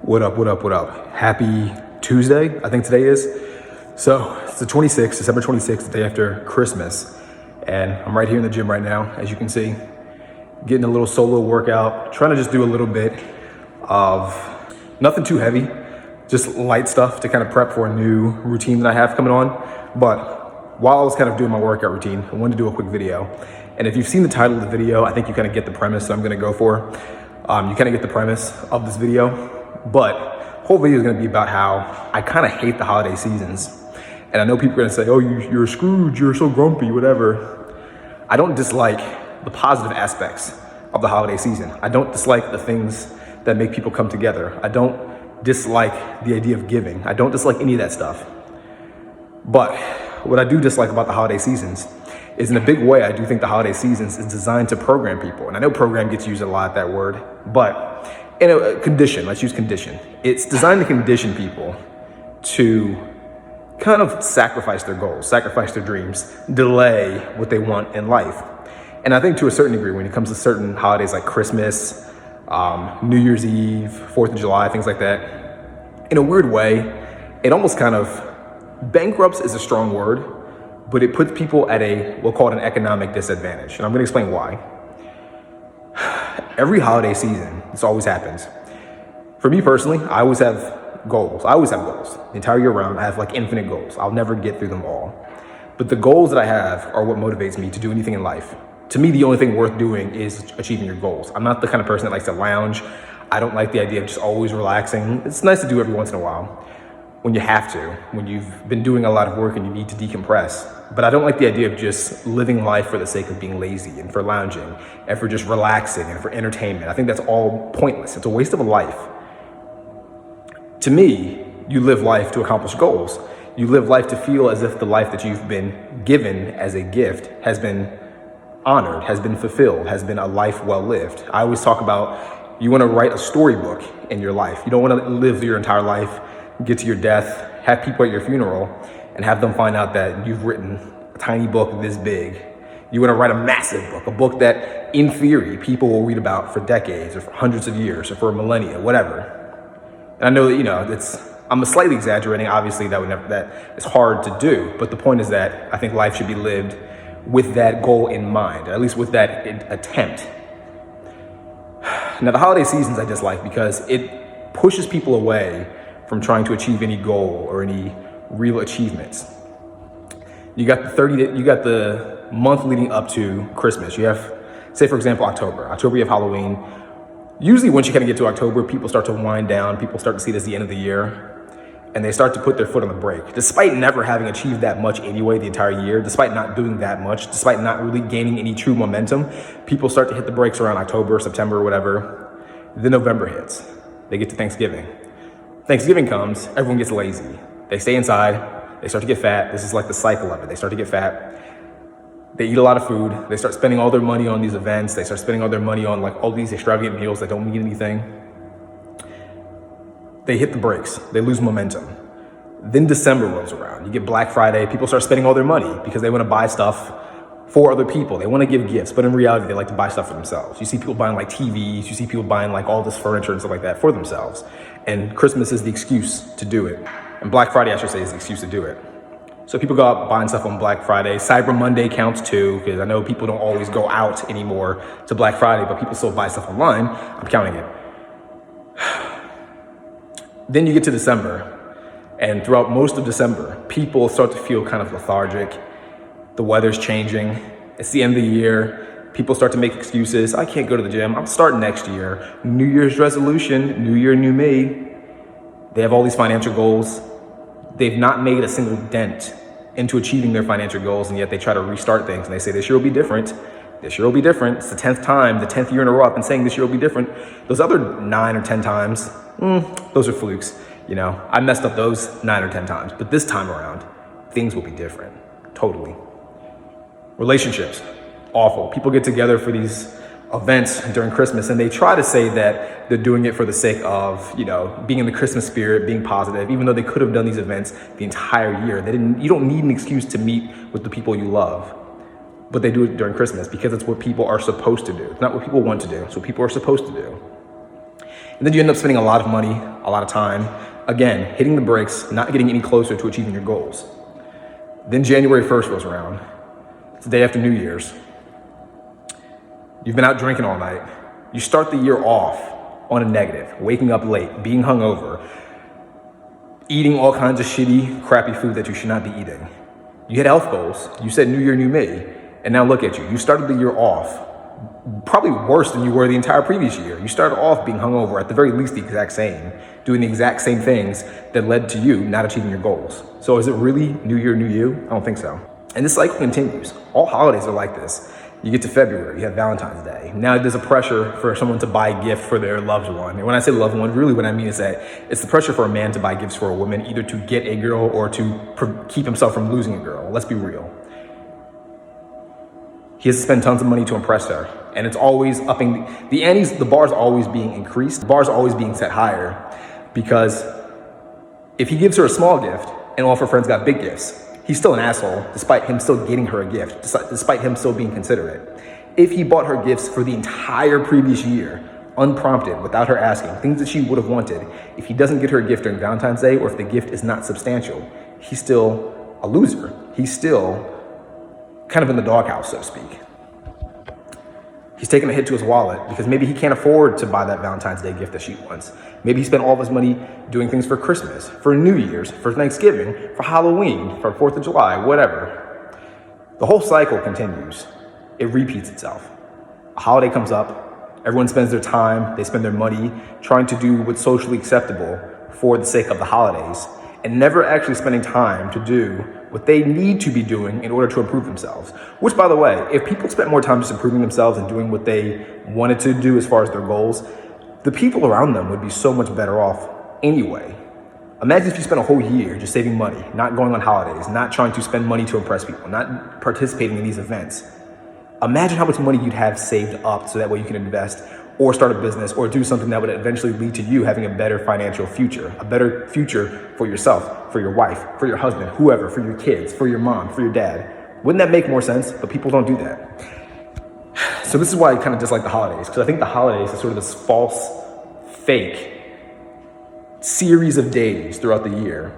What up, what up, what up? Happy Tuesday, I think today is. So it's the 26th, December 26th, the day after Christmas. And I'm right here in the gym right now, as you can see, getting a little solo workout, trying to just do a little bit of nothing too heavy, just light stuff to kind of prep for a new routine that I have coming on. But while I was kind of doing my workout routine, I wanted to do a quick video. And if you've seen the title of the video, I think you kind of get the premise that I'm gonna go for. You kind of get the premise of this video. But the whole video is going to be about how I kind of hate the holiday seasons. And I know people are going to say, oh, you're a Scrooge, you're so grumpy, whatever. I don't dislike the positive aspects of the holiday season. I don't dislike the things that make people come together. I don't dislike the idea of giving. I don't dislike any of that stuff. But what I do dislike about the holiday seasons is, in a big way, I do think the holiday seasons is designed to program people. And I know program gets used a lot, that word, but in a condition, let's use condition. It's designed to condition people to kind of sacrifice their goals, sacrifice their dreams, delay what they want in life. And I think to a certain degree, when it comes to certain holidays like Christmas, New Year's Eve, 4th of July, things like that, in a weird way, it almost kind of bankrupts is a strong word, but it puts people at we'll call it an economic disadvantage. And I'm gonna explain why. Every holiday season, this always happens. For me personally, I always have goals. The entire year round, I have like infinite goals. I'll never get through them all. But the goals that I have are what motivates me to do anything in life. To me, the only thing worth doing is achieving your goals. I'm not the kind of person that likes to lounge. I don't like the idea of just always relaxing. It's nice to do every once in a while when you have to, when you've been doing a lot of work and you need to decompress. But I don't like the idea of just living life for the sake of being lazy and for lounging and for just relaxing and for entertainment. I think that's all pointless. It's a waste of a life. To me, you live life to accomplish goals. You live life to feel as if the life that you've been given as a gift has been honored, has been fulfilled, has been a life well lived. I always talk about, you want to write a storybook in your life. You don't want to live your entire life, get to your death, have people at your funeral, and have them find out that you've written a tiny book this big. You want to write a massive book, a book that, in theory, people will read about for decades or for hundreds of years or for millennia, whatever. And I know that, I'm slightly exaggerating. Obviously, that is hard to do. But the point is that I think life should be lived with that goal in mind, or at least with that attempt. Now, the holiday seasons I dislike because it pushes people away from trying to achieve any goal or any real achievements. You got the month leading up to Christmas. You have, say for example, October you have Halloween. Usually once you kind of get to October, people start to wind down, people start to see it as the end of the year, and they start to put their foot on the brake. Despite never having achieved that much anyway the entire year, despite not doing that much, despite not really gaining any true momentum, people start to hit the brakes around October, September, whatever. Then November hits. They get to Thanksgiving. Thanksgiving comes, everyone gets lazy. They stay inside, they start to get fat. This is like the cycle of it. They start to get fat. They eat a lot of food. They start spending all their money on these events. They start spending all their money on like all these extravagant meals that don't mean anything. They hit the brakes. They lose momentum. Then December rolls around. You get Black Friday. People start spending all their money because they want to buy stuff for other people. They want to give gifts, but in reality, they like to buy stuff for themselves. You see people buying like TVs. You see people buying like all this furniture and stuff like that for themselves. And Christmas is the excuse to do it. And Black Friday, I should say, is the excuse to do it. So people go out buying stuff on Black Friday. Cyber Monday counts too, because I know people don't always go out anymore to Black Friday, but people still buy stuff online. I'm counting it. Then you get to December, and throughout most of December, people start to feel kind of lethargic. The weather's changing. It's the end of the year. People start to make excuses. I can't go to the gym. I'm starting next year. New Year's resolution, new year, new me. They have all these financial goals. They've not made a single dent into achieving their financial goals, and yet they try to restart things. And they say, this year will be different. This year will be different. It's the 10th time, the 10th year in a row I've been saying this year will be different. Those other 9 or 10 times, those are flukes. I messed up those 9 or 10 times. But this time around, things will be different. Totally. Relationships, awful. People get together for these events during Christmas, and they try to say that they're doing it for the sake of, being in the Christmas spirit, being positive, even though they could have done these events the entire year. You don't need an excuse to meet with the people you love, but they do it during Christmas because it's what people are supposed to do. It's not what people want to do. It's what people are supposed to do. And then you end up spending a lot of money, a lot of time, again, hitting the brakes, not getting any closer to achieving your goals. Then January 1st rolls around. It's the day after New Year's. You've been out drinking all night. You start the year off on a negative, waking up late, being hungover, eating all kinds of shitty, crappy food that you should not be eating. You had health goals. You said New Year, New Me. And now look at you. You started the year off probably worse than you were the entire previous year. You started off being hungover, at the very least the exact same, doing the exact same things that led to you not achieving your goals. So is it really New Year, New You? I don't think so. And this cycle continues. All holidays are like this. You get to February, you have Valentine's Day. Now there's a pressure for someone to buy a gift for their loved one. And when I say loved one, really what I mean is that it's the pressure for a man to buy gifts for a woman, either to get a girl or to keep himself from losing a girl. Let's be real. He has to spend tons of money to impress her. And it's always upping the antes, the bar's always being increased. The bar's always being set higher, because if he gives her a small gift and all of her friends got big gifts, he's still an asshole, despite him still getting her a gift, despite him still being considerate. If he bought her gifts for the entire previous year, unprompted, without her asking, things that she would have wanted, if he doesn't get her a gift during Valentine's Day, or if the gift is not substantial, he's still a loser. He's still kind of in the doghouse, so to speak. He's taking a hit to his wallet because maybe he can't afford to buy that Valentine's Day gift that she wants. Maybe he spent all of his money doing things for Christmas, for New Year's, for Thanksgiving, for Halloween, for 4th of July, whatever. The whole cycle continues. It repeats itself. A holiday comes up, everyone spends their time, they spend their money trying to do what's socially acceptable for the sake of the holidays, and never actually spending time to do what they need to be doing in order to improve themselves. Which, by the way, if people spent more time just improving themselves and doing what they wanted to do as far as their goals, the people around them would be so much better off anyway. Imagine if you spent a whole year just saving money, not going on holidays, not trying to spend money to impress people, not participating in these events. Imagine how much money you'd have saved up so that way you can invest or start a business or do something that would eventually lead to you having a better financial future, a better future for yourself, for your wife, for your husband, whoever, for your kids, for your mom, for your dad. Wouldn't that make more sense? But people don't do that. So this is why I kind of dislike the holidays, because I think the holidays is sort of this false, fake series of days throughout the year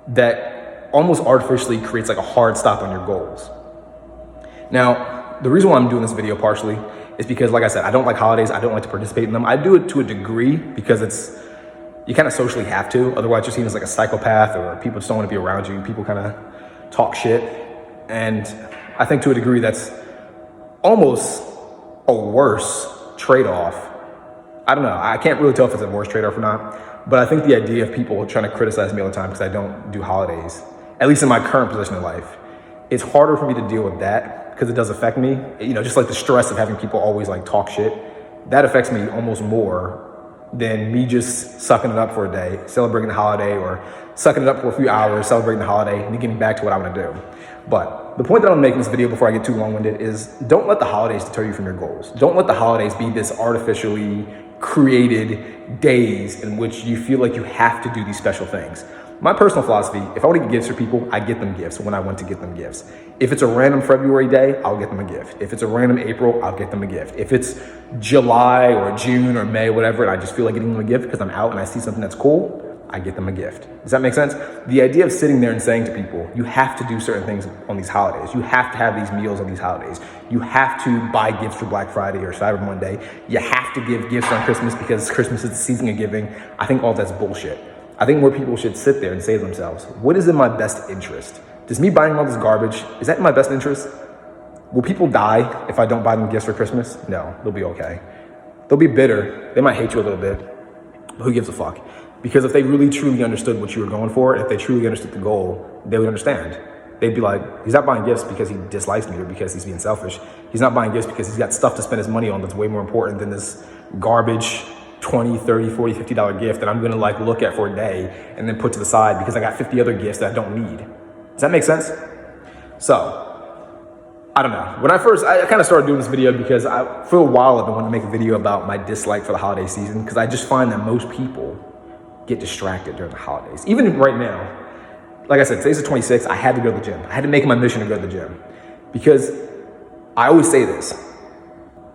that almost artificially creates like a hard stop on your goals. Now, the reason why I'm doing this video partially is because, like I said, I don't like holidays. I don't like to participate in them. I do it to a degree because you kind of socially have to. Otherwise, you're seen as like a psychopath, or people just don't want to be around you. People kind of talk shit. And I think to a degree that's almost a worse trade-off. I don't know. I can't really tell if it's a worse trade-off or not. But I think the idea of people trying to criticize me all the time because I don't do holidays, at least in my current position in life, it's harder for me to deal with that, because it does affect me. You know, just like the stress of having people always like talk shit, that affects me almost more than me just sucking it up for a day, celebrating the holiday, or sucking it up for a few hours, celebrating the holiday, and then getting back to what I want to do. But the point that I'm making in this video before I get too long-winded is don't let the holidays deter you from your goals. Don't let the holidays be this artificially created days in which you feel like you have to do these special things. My personal philosophy, if I want to get gifts for people, I get them gifts when I want to get them gifts. If it's a random February day, I'll get them a gift. If it's a random April, I'll get them a gift. If it's July or June or May, whatever, and I just feel like getting them a gift because I'm out and I see something that's cool, I get them a gift. Does that make sense? The idea of sitting there and saying to people, you have to do certain things on these holidays. You have to have these meals on these holidays. You have to buy gifts for Black Friday or Cyber Monday. You have to give gifts on Christmas because Christmas is the season of giving. I think all that's bullshit. I think more people should sit there and say to themselves, what is in my best interest? Does me buying all this garbage, is that in my best interest? Will people die if I don't buy them gifts for Christmas? No, they'll be okay. They'll be bitter. They might hate you a little bit, but who gives a fuck? Because if they really truly understood what you were going for, if they truly understood the goal, they would understand. They'd be like, he's not buying gifts because he dislikes me or because he's being selfish. He's not buying gifts because he's got stuff to spend his money on that's way more important than this garbage $20, $30, $40, $50 gift that I'm gonna like look at for a day and then put to the side because I got 50 other gifts that I don't need. Does that make sense? So, I don't know. When I kind of started doing this video because for a while I've been wanting to make a video about my dislike for the holiday season, because I just find that most people get distracted during the holidays. Even right now, like I said, today's the 26th, I had to go to the gym. I had to make it my mission to go to the gym because I always say this,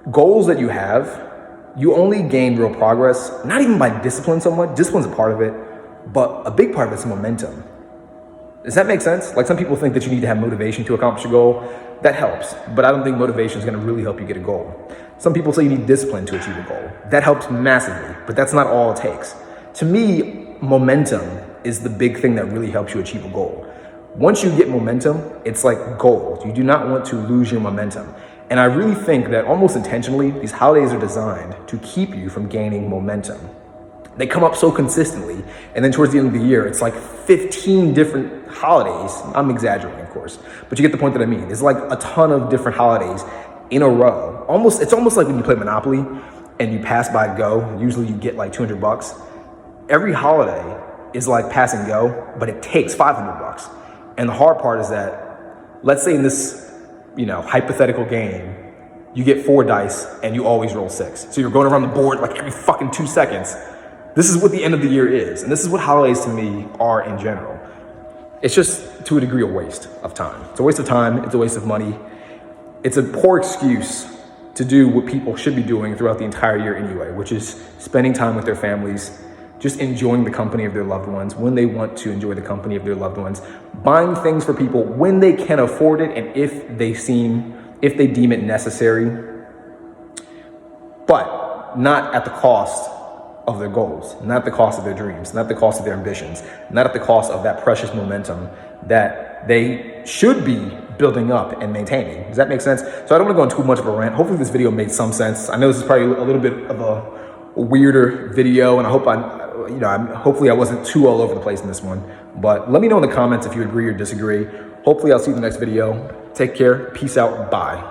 goals that you have you only gain real progress, not even by discipline somewhat. Discipline's a part of it, but a big part of it's momentum. Does that make sense? Like, some people think that you need to have motivation to accomplish a goal. That helps, but I don't think motivation is going to really help you get a goal. Some people say you need discipline to achieve a goal. That helps massively, but that's not all it takes. To me, momentum is the big thing that really helps you achieve a goal. Once you get momentum, it's like gold. You do not want to lose your momentum. And I really think that almost intentionally, these holidays are designed to keep you from gaining momentum. They come up so consistently, and then towards the end of the year, it's like 15 different holidays. I'm exaggerating, of course, but you get the point that I mean. It's like a ton of different holidays in a row. It's almost like when you play Monopoly and you pass by Go. Usually you get like $200. Every holiday is like pass and go, but it takes $500. And the hard part is that, let's say in this, hypothetical game, you get 4 dice and you always roll 6. So you're going around the board like every fucking 2 seconds. This is what the end of the year is. And this is what holidays to me are in general. It's just, to a degree, a waste of time. It's a waste of time. It's a waste of money. It's a poor excuse to do what people should be doing throughout the entire year anyway, which is spending time with their families, just enjoying the company of their loved ones when they want to enjoy the company of their loved ones, buying things for people when they can afford it and if they deem it necessary, but not at the cost of their goals, not at the cost of their dreams, not at the cost of their ambitions, not at the cost of that precious momentum that they should be building up and maintaining. Does that make sense? So I don't want to go into too much of a rant. Hopefully this video made some sense. I know this is probably a little bit of a weirder video, and I hope hopefully I wasn't too all over the place in this one. But let me know in the comments if you agree or disagree. Hopefully I'll see you in the next video. Take care. Peace out. Bye.